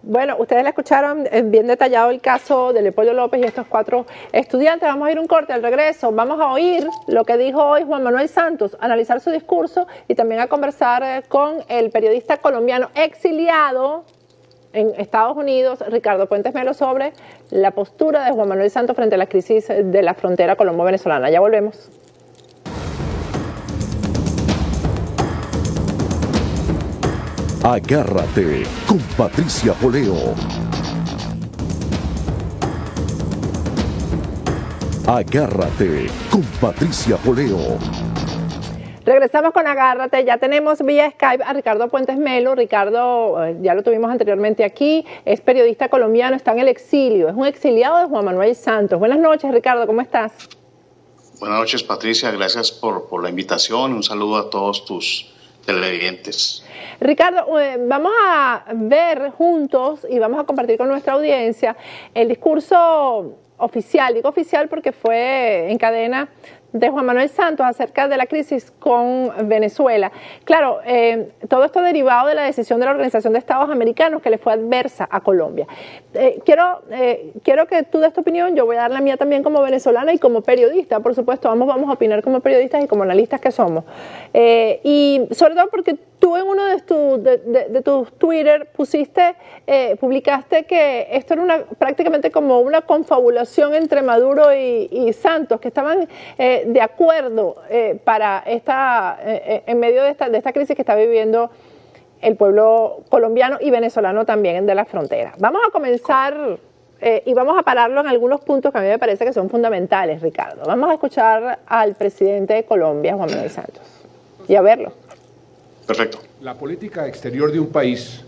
Bueno, ustedes le escucharon bien detallado el caso de Leopoldo López y estos 4 estudiantes. Vamos a ir un corte. Al regreso vamos a oír lo que dijo hoy Juan Manuel Santos, analizar su discurso y también a conversar con el periodista colombiano exiliado en Estados Unidos, Ricardo Puentes Melo, sobre la postura de Juan Manuel Santos frente a la crisis de la frontera colombo-venezolana. Ya volvemos. Agárrate con Patricia Poleo. Agárrate con Patricia Poleo. Regresamos con Agárrate. Ya tenemos vía Skype a Ricardo Puentes Melo. Ricardo, ya lo tuvimos anteriormente aquí, es periodista colombiano, está en el exilio, es un exiliado de Juan Manuel Santos. Buenas noches, Ricardo, ¿cómo estás? Buenas noches, Patricia, gracias por la invitación. Un saludo a todos tus televidentes. Ricardo, vamos a ver juntos y vamos a compartir con nuestra audiencia el discurso oficial, digo oficial porque fue en cadena, de Juan Manuel Santos acerca de la crisis con Venezuela. Claro, todo esto derivado de la decisión de la Organización de Estados Americanos que le fue adversa a Colombia. Quiero que tú des tu opinión, yo voy a dar la mía también como venezolana y como periodista, por supuesto, vamos a opinar como periodistas y como analistas que somos. Y sobre todo porque tú en uno de tus Twitter publicaste que esto era prácticamente como una confabulación entre Maduro y Santos, que estaban de acuerdo para en medio de esta crisis que está viviendo el pueblo colombiano y venezolano también de la frontera. Vamos a comenzar y vamos a pararlo en algunos puntos que a mí me parece que son fundamentales, Ricardo. Vamos a escuchar al presidente de Colombia, Juan Manuel Santos, y a verlo. Perfecto. La política exterior de un país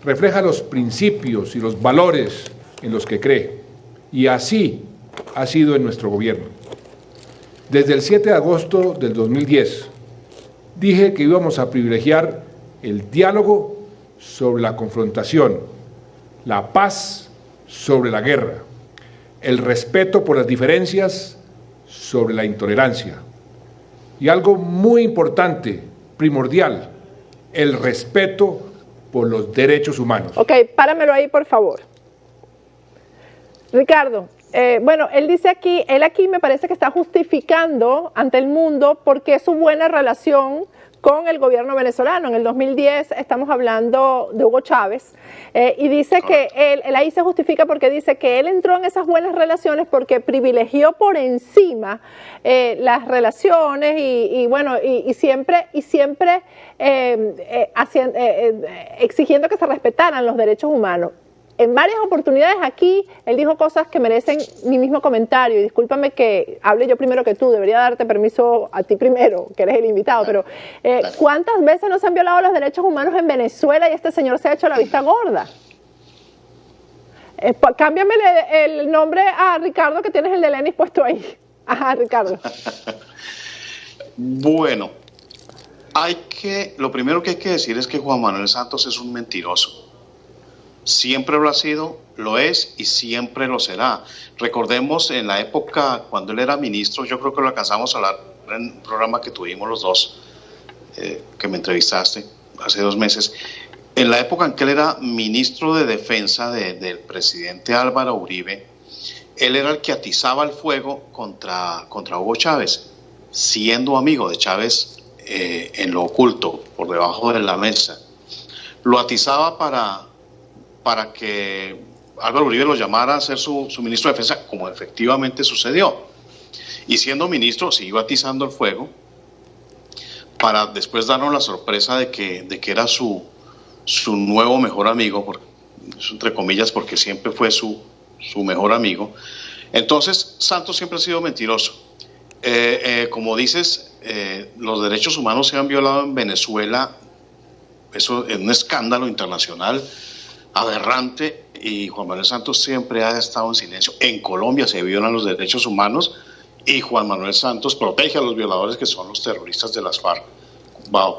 refleja los principios y los valores en los que cree, y así ha sido en nuestro gobierno. Desde el 7 de agosto del 2010, dije que íbamos a privilegiar el diálogo sobre la confrontación, la paz sobre la guerra, el respeto por las diferencias sobre la intolerancia. Y algo muy importante, primordial, el respeto por los derechos humanos. Ok, páramelo ahí, por favor. Ricardo, bueno, él aquí me parece que está justificando ante el mundo por qué su buena relación con el gobierno venezolano. En el 2010 estamos hablando de Hugo Chávez y dice que él ahí se justifica porque dice que él entró en esas buenas relaciones porque privilegió por encima las relaciones y siempre exigiendo que se respetaran los derechos humanos. En varias oportunidades aquí, él dijo cosas que merecen mi mismo comentario. Y discúlpame que hable yo primero que tú, debería darte permiso a ti primero, que eres el invitado. Pero ¿cuántas veces no se han violado los derechos humanos en Venezuela y este señor se ha hecho la vista gorda? Cámbiame el nombre a Ricardo, que tienes el de Lenis puesto ahí. Ajá, Ricardo. Bueno, lo primero que hay que decir es que Juan Manuel Santos es un mentiroso. Siempre lo ha sido, lo es y siempre lo será. Recordemos en la época cuando él era ministro, yo creo que lo alcanzamos a hablar en un programa que tuvimos los dos, que me entrevistaste hace 2 meses, en la época en que él era ministro de defensa del presidente Álvaro Uribe, él era el que atizaba el fuego contra Hugo Chávez, siendo amigo de Chávez en lo oculto, por debajo de la mesa. Lo atizaba para que Álvaro Uribe lo llamara a ser su ministro de defensa, como efectivamente sucedió. Y siendo ministro, siguió atizando el fuego, para después darnos la sorpresa de que era su nuevo mejor amigo, entre comillas, porque siempre fue su mejor amigo. Entonces, Santos siempre ha sido mentiroso. Como dices, los derechos humanos se han violado en Venezuela, eso es un escándalo internacional aberrante, y Juan Manuel Santos siempre ha estado en silencio. En Colombia se violan los derechos humanos y Juan Manuel Santos protege a los violadores, que son los terroristas de las FARC,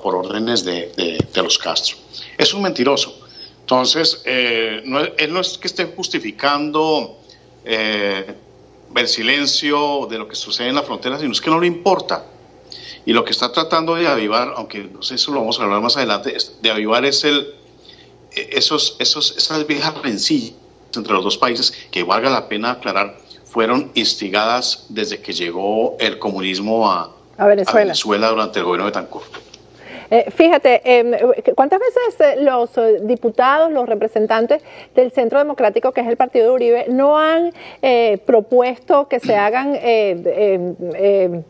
por órdenes de los Castro. Es un mentiroso. Entonces, él no es que esté justificando el silencio de lo que sucede en la frontera, sino es que no le importa. Y lo que está tratando de avivar, aunque no sé, eso lo vamos a hablar más adelante, de avivar es esas viejas rencillas entre los dos países, que valga la pena aclarar, fueron instigadas desde que llegó el comunismo a Venezuela durante el gobierno de Betancur. Fíjate, ¿cuántas veces los diputados, los representantes del Centro Democrático, que es el partido de Uribe, no han propuesto que se hagan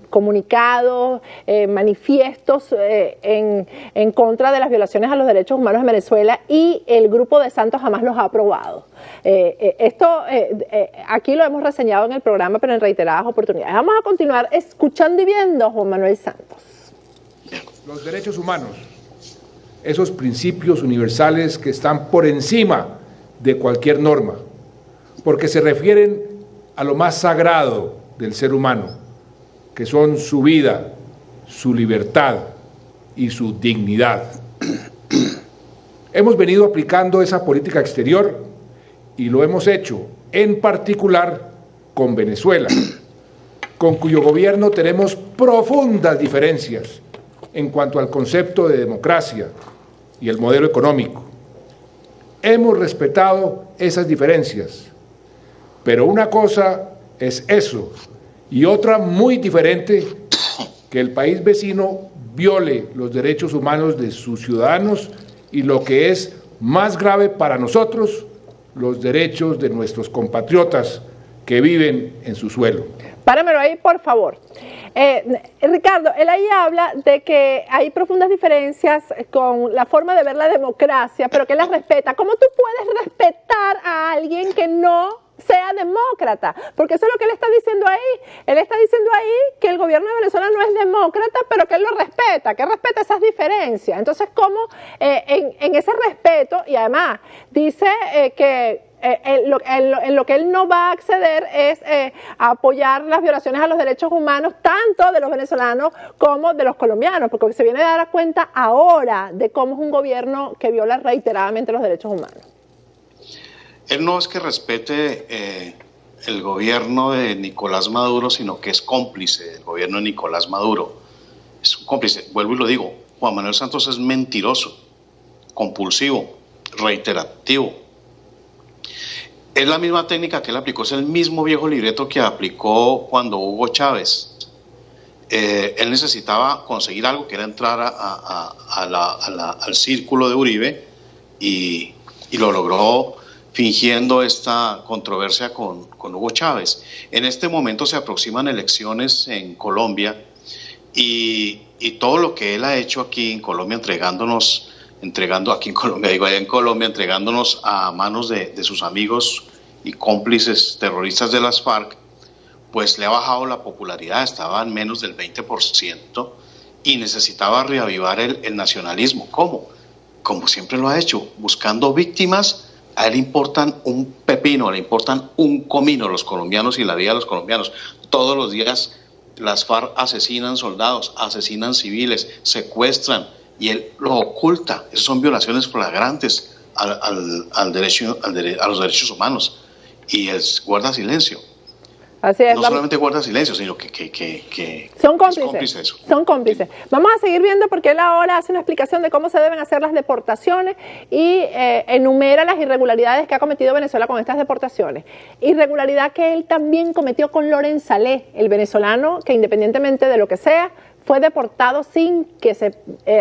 comunicados, manifiestos en contra de las violaciones a los derechos humanos en Venezuela, y el Grupo de Santos jamás los ha aprobado? Esto aquí lo hemos reseñado en el programa, pero en reiteradas oportunidades. Vamos a continuar escuchando y viendo a Juan Manuel Santos. Los derechos humanos, esos principios universales que están por encima de cualquier norma, porque se refieren a lo más sagrado del ser humano, que son su vida, su libertad y su dignidad. Hemos venido aplicando esa política exterior y lo hemos hecho en particular con Venezuela, con cuyo gobierno tenemos profundas diferencias en cuanto al concepto de democracia y el modelo económico. Hemos respetado esas diferencias, pero una cosa es eso y otra muy diferente, que el país vecino viole los derechos humanos de sus ciudadanos y, lo que es más grave para nosotros, los derechos de nuestros compatriotas que viven en su suelo. Páramelo ahí, por favor. Ricardo, él ahí habla de que hay profundas diferencias con la forma de ver la democracia, pero que él las respeta. ¿Cómo tú puedes respetar a alguien que no sea demócrata? Porque eso es lo que él está diciendo ahí. Él está diciendo ahí que el gobierno de Venezuela no es demócrata, pero que él lo respeta, que respeta esas diferencias. Entonces, ¿cómo en ese respeto, y además dice que en lo que él no va a acceder es a apoyar las violaciones a los derechos humanos, tanto de los venezolanos como de los colombianos, porque se viene a dar cuenta ahora de cómo es un gobierno que viola reiteradamente los derechos humanos? Él no es que respete el gobierno de Nicolás Maduro, sino que es cómplice del gobierno de Nicolás Maduro. Es un cómplice. Vuelvo y lo digo, Juan Manuel Santos es mentiroso, compulsivo, reiterativo. Es la misma técnica que él aplicó, es el mismo viejo libreto que aplicó cuando Hugo Chávez. Él necesitaba conseguir algo, que era entrar al círculo de Uribe, y lo logró fingiendo esta controversia con Hugo Chávez. En este momento se aproximan elecciones en Colombia, y todo lo que él ha hecho aquí en Colombia, entregándonos a manos de sus amigos y cómplices terroristas de las FARC, pues le ha bajado la popularidad, estaba en menos del 20% y necesitaba reavivar el nacionalismo. ¿Cómo? Como siempre lo ha hecho, buscando víctimas. A él le importan un pepino, le importan un comino los colombianos y la vida de los colombianos. Todos los días las FARC asesinan soldados, asesinan civiles, secuestran, y él lo oculta. Esas son violaciones flagrantes a los derechos humanos, y él guarda silencio. Así es, no solamente guarda silencio, sino que son cómplices. Son cómplices. Vamos a seguir viendo, porque él ahora hace una explicación de cómo se deben hacer las deportaciones y enumera las irregularidades que ha cometido Venezuela con estas deportaciones. Irregularidad que él también cometió con Loren Saleh, el venezolano que, independientemente de lo que sea, fue deportado sin que se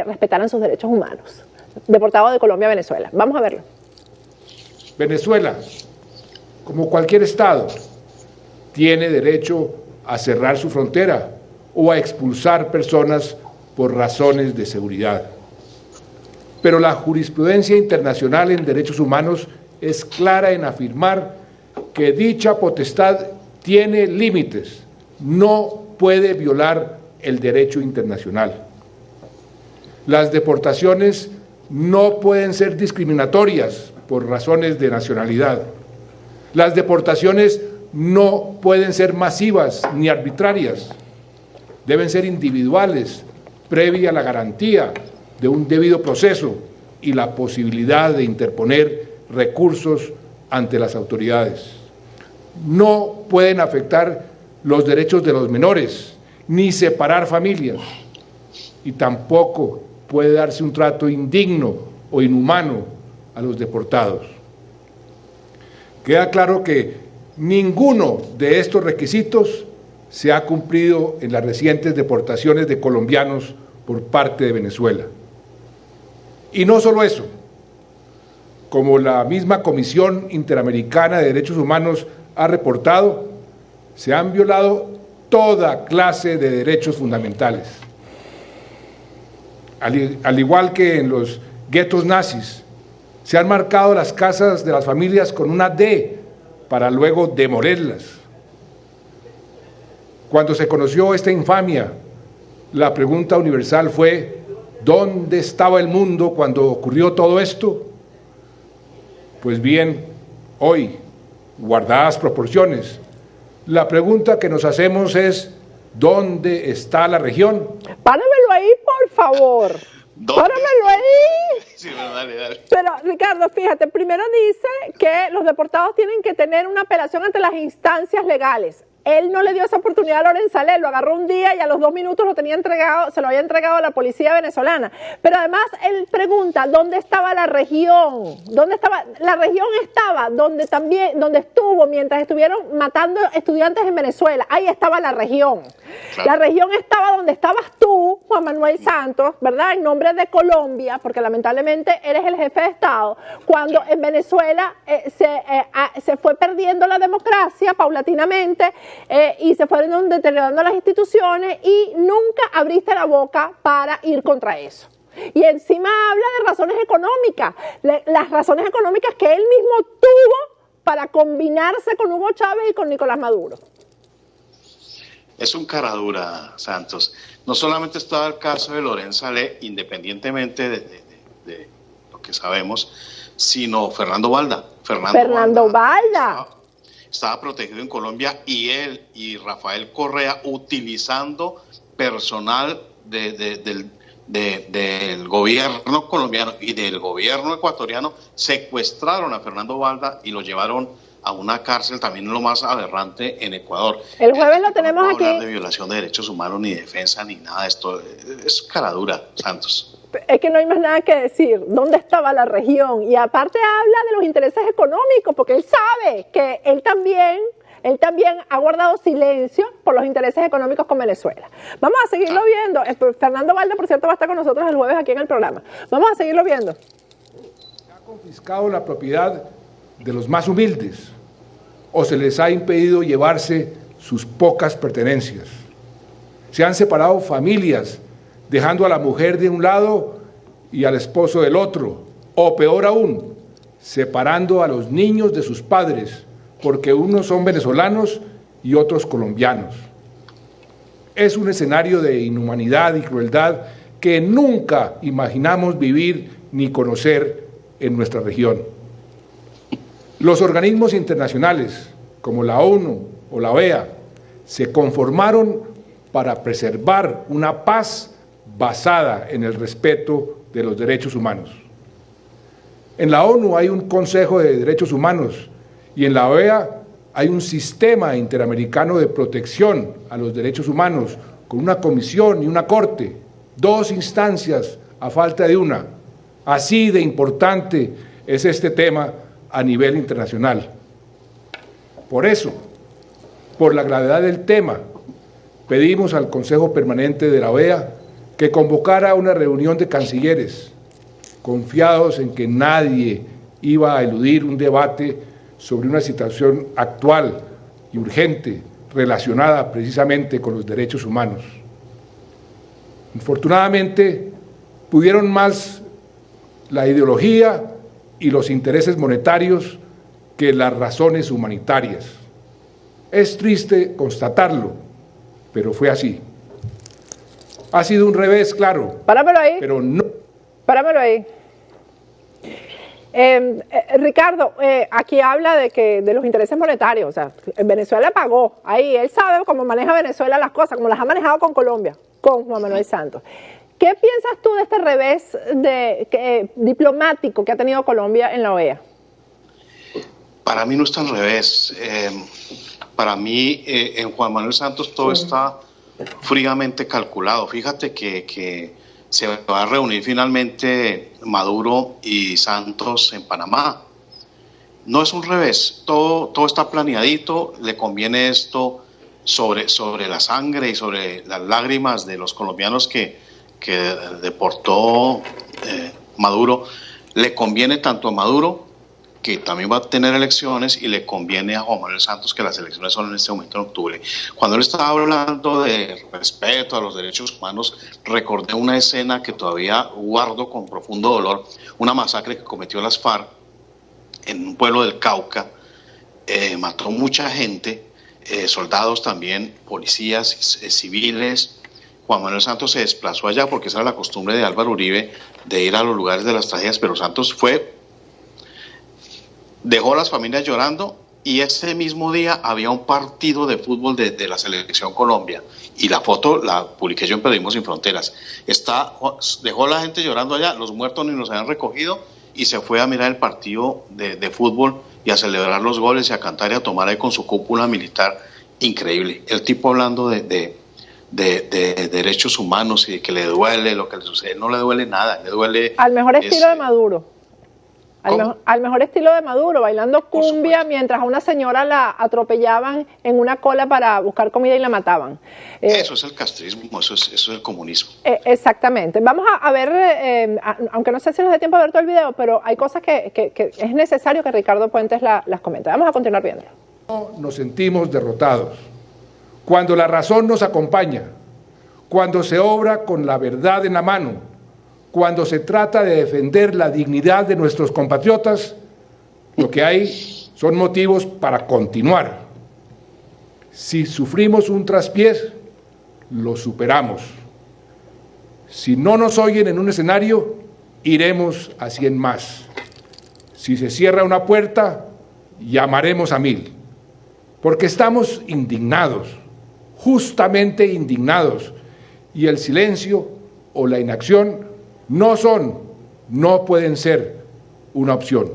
respetaran sus derechos humanos. Deportado de Colombia a Venezuela. Vamos a verlo. Venezuela, como cualquier estado, tiene derecho a cerrar su frontera o a expulsar personas por razones de seguridad. Pero la jurisprudencia internacional en derechos humanos es clara en afirmar que dicha potestad tiene límites, no puede violar el derecho internacional. Las deportaciones no pueden ser discriminatorias por razones de nacionalidad. Las deportaciones no pueden ser masivas ni arbitrarias. Deben ser individuales, previa la garantía de un debido proceso y la posibilidad de interponer recursos ante las autoridades. No pueden afectar los derechos de los menores, ni separar familias, y tampoco puede darse un trato indigno o inhumano a los deportados. Queda claro que ninguno de estos requisitos se ha cumplido en las recientes deportaciones de colombianos por parte de Venezuela. Y no solo eso, como la misma Comisión Interamericana de Derechos Humanos ha reportado, se han violado toda clase de derechos fundamentales. Al igual que en los guetos nazis, se han marcado las casas de las familias con una D para luego demolerlas. Cuando se conoció esta infamia, la pregunta universal fue: ¿dónde estaba el mundo cuando ocurrió todo esto? Pues bien, hoy, guardadas proporciones, la pregunta que nos hacemos es: ¿dónde está la región? Páramelo ahí, por favor. Páramelo ahí. Sí, bueno, dale. Pero, Ricardo, fíjate, primero dice que los deportados tienen que tener una apelación ante las instancias legales. Él no le dio esa oportunidad a Lorenzaleh, lo agarró un día y a los 2 minutos lo tenía entregado, se lo había entregado a la policía venezolana. Pero además él pregunta, ¿dónde estaba la región? ¿Dónde estaba? La región estaba donde estuvo mientras estuvieron matando estudiantes en Venezuela. Ahí estaba la región. Claro. La región estaba donde estabas tú, Juan Manuel Santos, ¿verdad? En nombre de Colombia, porque lamentablemente eres el jefe de Estado, cuando en Venezuela se fue perdiendo la democracia paulatinamente. Y se fueron deteriorando las instituciones y nunca abriste la boca para ir contra eso. Y encima habla de razones económicas, las razones económicas que él mismo tuvo para combinarse con Hugo Chávez y con Nicolás Maduro. Es un cara dura, Santos. No solamente está el caso de Lorenzaleh, independientemente de lo que sabemos, sino Fernando Valda. Fernando Valda. Estaba protegido en Colombia, y él y Rafael Correa, utilizando personal del gobierno colombiano y del gobierno ecuatoriano, secuestraron a Fernando Valda y lo llevaron a una cárcel, también lo más aberrante, en Ecuador. El jueves lo tenemos aquí. No hablar de violación de derechos humanos, ni defensa, ni nada de esto. Es cara dura, Santos. Es que no hay más nada que decir. ¿Dónde estaba la región? Y aparte habla de los intereses económicos, porque él sabe que él también ha guardado silencio por los intereses económicos con Venezuela. Vamos a seguirlo viendo. Fernando Valda, por cierto, va a estar con nosotros el jueves aquí en el programa. Vamos a seguirlo viendo. Se ha confiscado la propiedad de los más humildes, o se les ha impedido llevarse sus pocas pertenencias. Se han separado familias, dejando a la mujer de un lado y al esposo del otro, o peor aún, separando a los niños de sus padres, porque unos son venezolanos y otros colombianos. Es un escenario de inhumanidad y crueldad que nunca imaginamos vivir ni conocer en nuestra región. Los organismos internacionales, como la ONU o la OEA, se conformaron para preservar una paz basada en el respeto de los derechos humanos. En la ONU hay un Consejo de Derechos Humanos y en la OEA hay un sistema interamericano de protección a los derechos humanos con una comisión y una corte, 2 instancias a falta de una. Así de importante es este tema a nivel internacional. Por eso, por la gravedad del tema, pedimos al Consejo Permanente de la OEA que convocara una reunión de cancilleres, confiados en que nadie iba a eludir un debate sobre una situación actual y urgente relacionada precisamente con los derechos humanos. Infortunadamente, pudieron más la ideología y los intereses monetarios que las razones humanitarias. Es triste constatarlo, pero fue así. Ha sido un revés, claro. Páramelo ahí. Pero no. Páramelo ahí. Ricardo, aquí habla de los intereses monetarios. O sea, Venezuela pagó. Ahí él sabe cómo maneja Venezuela las cosas, como las ha manejado con Colombia, con Juan Manuel Santos. ¿Qué piensas tú de este revés diplomático que ha tenido Colombia en la OEA? Para mí no está al revés. Para mí, en Juan Manuel Santos todo está fríamente calculado. Fíjate que se va a reunir finalmente Maduro y Santos en Panamá. No es un revés, todo está planeadito, le conviene esto sobre la sangre y sobre las lágrimas de los colombianos que deportó Maduro. Le conviene tanto a Maduro, que también va a tener elecciones, y le conviene a Juan Manuel Santos, que las elecciones son en este momento en octubre. Cuando él estaba hablando de respeto a los derechos humanos, recordé una escena que todavía guardo con profundo dolor, una masacre que cometió las FARC en un pueblo del Cauca. Mató mucha gente, soldados también, policías, civiles. Juan Manuel Santos se desplazó allá porque esa era la costumbre de Álvaro Uribe, de ir a los lugares de las tragedias, pero Santos dejó a las familias llorando, y ese mismo día había un partido de fútbol de la Selección Colombia, y la foto la publiqué yo en Periodismo Sin Fronteras. Dejó a la gente llorando allá, los muertos ni los habían recogido, y se fue a mirar el partido de fútbol y a celebrar los goles y a cantar y a tomar ahí con su cúpula militar. Increíble. El tipo hablando de derechos humanos y de que le duele lo que le sucede. No le duele nada, le duele... Al mejor estilo de Maduro. Al mejor estilo de Maduro, bailando cumbia mientras a una señora la atropellaban en una cola para buscar comida y la mataban. Eso es el castrismo, eso es el comunismo. Exactamente. Vamos a ver, aunque no sé si nos dé tiempo de ver todo el video, pero hay cosas que es necesario que Ricardo Puentes las comente. Vamos a continuar viéndolo. Nos sentimos derrotados. Cuando la razón nos acompaña, cuando se obra con la verdad en la mano, cuando se trata de defender la dignidad de nuestros compatriotas, lo que hay son motivos para continuar. Si sufrimos un traspiés, lo superamos. Si no nos oyen en un escenario, iremos a 100 más. Si se cierra una puerta, llamaremos a 1000. Porque estamos indignados, justamente indignados, y el silencio o la inacción no pueden ser una opción.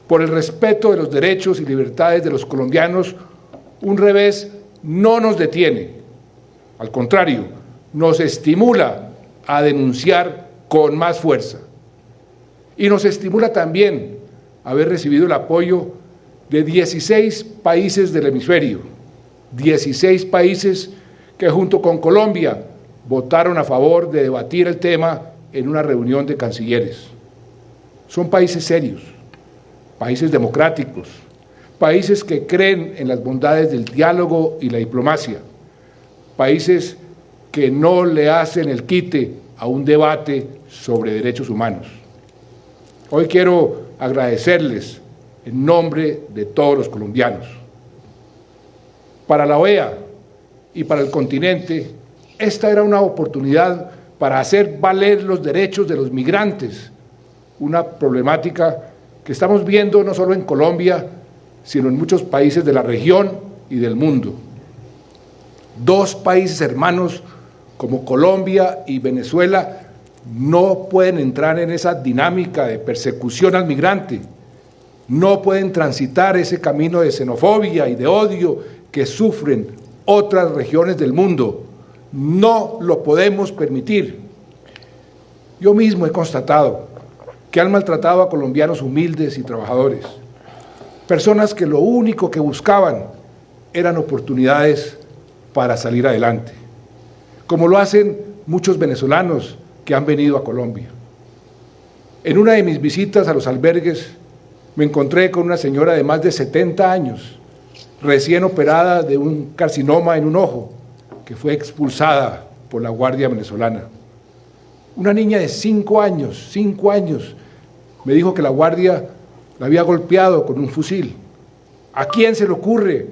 Por el respeto de los derechos y libertades de los colombianos, un revés no nos detiene. Al contrario, nos estimula a denunciar con más fuerza. Y nos estimula también haber recibido el apoyo de 16 países del hemisferio, 16 países que junto con Colombia votaron a favor de debatir el tema en una reunión de cancilleres. Son países serios, países democráticos, países que creen en las bondades del diálogo y la diplomacia, países que no le hacen el quite a un debate sobre derechos humanos. Hoy quiero agradecerles en nombre de todos los colombianos. Para la OEA y para el continente, esta era una oportunidad para hacer valer los derechos de los migrantes, una problemática que estamos viendo no solo en Colombia, sino en muchos países de la región y del mundo. Dos países hermanos como Colombia y Venezuela no pueden entrar en esa dinámica de persecución al migrante, no pueden transitar ese camino de xenofobia y de odio que sufren otras regiones del mundo. No lo podemos permitir. Yo mismo he constatado que han maltratado a colombianos humildes y trabajadores, personas que lo único que buscaban eran oportunidades para salir adelante, como lo hacen muchos venezolanos que han venido a Colombia. En una de mis visitas a los albergues me encontré con una señora de más de 70 años, recién operada de un carcinoma en un ojo, que fue expulsada por la Guardia Venezolana. Una niña de 5 años, me dijo que la Guardia la había golpeado con un fusil. ¿A quién se le ocurre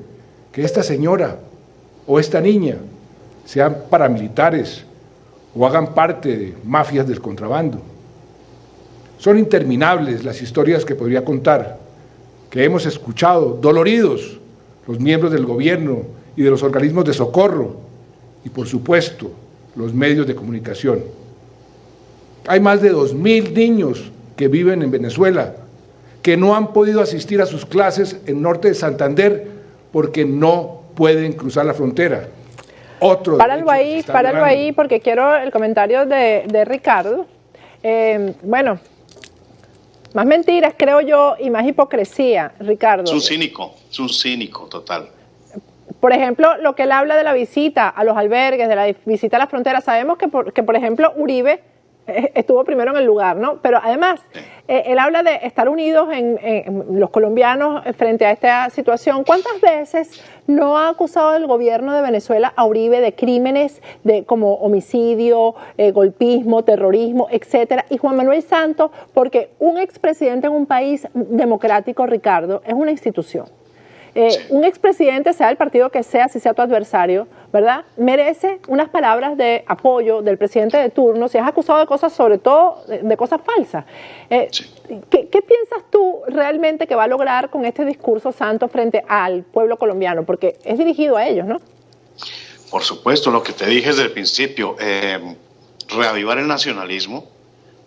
que esta señora o esta niña sean paramilitares o hagan parte de mafias del contrabando? Son interminables las historias que podría contar, que hemos escuchado, doloridos, los miembros del gobierno y de los organismos de socorro, y por supuesto, los medios de comunicación. Hay más de 2.000 niños que viven en Venezuela, que no han podido asistir a sus clases en norte de Santander porque no pueden cruzar la frontera. otro Páralo derecho que se está páralo violando. ahí, porque quiero el comentario de Ricardo. Bueno, más mentiras, creo yo, y más hipocresía, Ricardo. Es un cínico total. Por ejemplo, lo que él habla de la visita a los albergues, de la visita a la frontera, sabemos que, por ejemplo, Uribe estuvo primero en el lugar, ¿no? Pero además, él habla de estar unidos en los colombianos frente a esta situación. ¿Cuántas veces no ha acusado el gobierno de Venezuela a Uribe de crímenes como homicidio, golpismo, terrorismo, etcétera? Y Juan Manuel Santos, porque un expresidente en un país democrático, Ricardo, es una institución. Un expresidente, sea el partido que sea, si sea tu adversario, ¿verdad?, merece unas palabras de apoyo del presidente de turno si es acusado de cosas, sobre todo de cosas falsas. ¿Qué piensas tú realmente que va a lograr con este discurso Santos frente al pueblo colombiano? Porque es dirigido a ellos, ¿no? Por supuesto, lo que te dije desde el principio, reavivar el nacionalismo,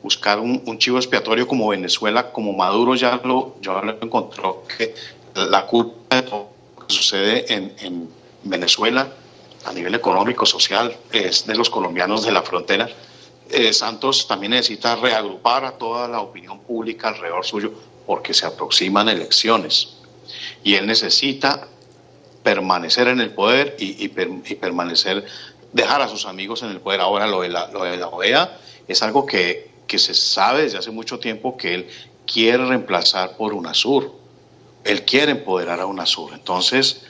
buscar un chivo expiatorio como Venezuela, como Maduro ya lo encontró, que la culpa de todo lo que sucede en Venezuela a nivel económico, social, es de los colombianos de la frontera. Santos también necesita reagrupar a toda la opinión pública alrededor suyo porque se aproximan elecciones y él necesita permanecer en el poder y permanecer, dejar a sus amigos en el poder. Ahora lo de la OEA es algo que se sabe desde hace mucho tiempo que él quiere reemplazar por UNASUR. Él quiere empoderar a UNASUR. Entonces,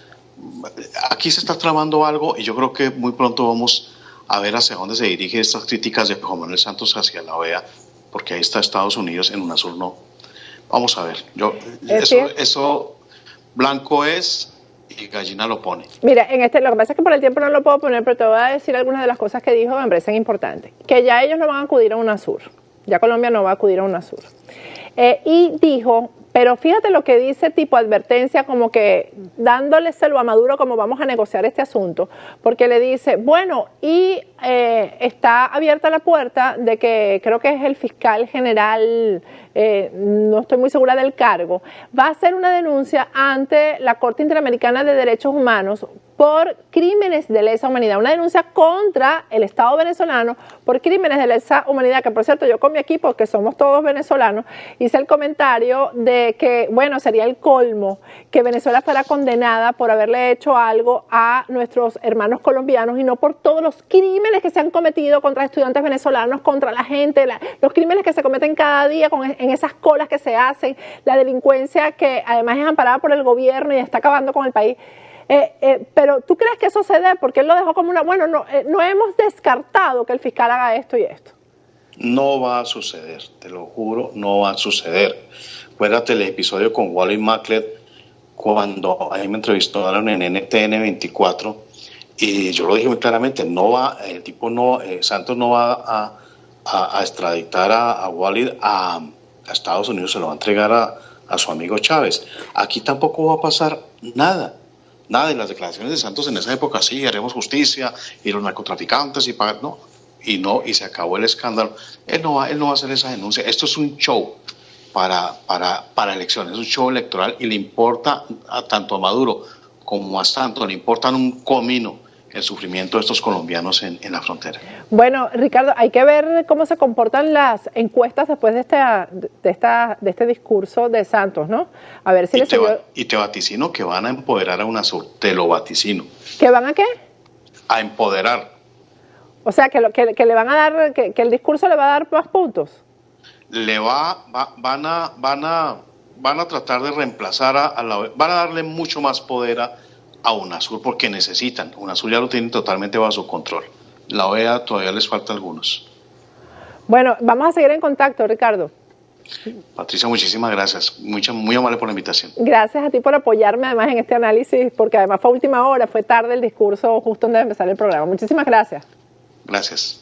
aquí se está tramando algo y yo creo que muy pronto vamos a ver hacia dónde se dirigen estas críticas de Juan Manuel Santos hacia la OEA, porque ahí está Estados Unidos, en UNASUR no. Vamos a ver. Eso blanco es y gallina lo pone. Mira, lo que pasa es que por el tiempo no lo puedo poner, pero te voy a decir algunas de las cosas que dijo que me parecen importantes. Que ya ellos no van a acudir a UNASUR. Ya Colombia no va a acudir a UNASUR. Y dijo, pero fíjate lo que dice tipo advertencia, como que dándoleselo a Maduro como vamos a negociar este asunto, porque le dice, bueno, y está abierta la puerta de que creo que es el fiscal general, no estoy muy segura del cargo, va a hacer una denuncia ante la Corte Interamericana de Derechos Humanos por crímenes de lesa humanidad, una denuncia contra el Estado venezolano por crímenes de lesa humanidad, que por cierto yo con mi equipo, que somos todos venezolanos, hice el comentario de que, bueno, sería el colmo que Venezuela fuera condenada por haberle hecho algo a nuestros hermanos colombianos y no por todos los crímenes que se han cometido contra estudiantes venezolanos, contra la gente, los crímenes que se cometen cada día en esas colas que se hacen, la delincuencia que además es amparada por el gobierno y está acabando con el país. Pero ¿tú crees que eso se dé? Porque él lo dejó como bueno, no hemos descartado que el fiscal haga esto y esto. No va a suceder, te lo juro, no va a suceder. Acuérdate el episodio con Wally Macklett, cuando ahí me entrevistaron en NTN 24, y yo lo dije muy claramente, Santos no va a extraditar a Wally a Estados Unidos, se lo va a entregar a su amigo Chávez. Aquí tampoco va a pasar nada. Nada de las declaraciones de Santos en esa época, sí, haremos justicia, y los narcotraficantes, y pagar, no, y se acabó el escándalo. Él no va a hacer esa denuncia. Esto es un show para elecciones, es un show electoral, y le importa tanto a Maduro como a Santos, le importan un comino el sufrimiento de estos colombianos en la frontera. Bueno, Ricardo, hay que ver cómo se comportan las encuestas después de este discurso de Santos, ¿no? A ver si y te vaticino que van a empoderar a UNASUR, te lo vaticino. ¿Que van a qué? A empoderar. O sea, que le van a dar, que el discurso le va a dar más puntos. Van a tratar de reemplazar van a darle mucho más poder a UNASUR porque necesitan. UNASUR ya lo tienen totalmente bajo su control. La OEA todavía les falta algunos. Bueno, vamos a seguir en contacto, Ricardo. Patricia, muchísimas gracias. Muy amable por la invitación. Gracias a ti por apoyarme además en este análisis, porque además fue última hora, fue tarde el discurso justo antes de empezar el programa. Muchísimas gracias. Gracias.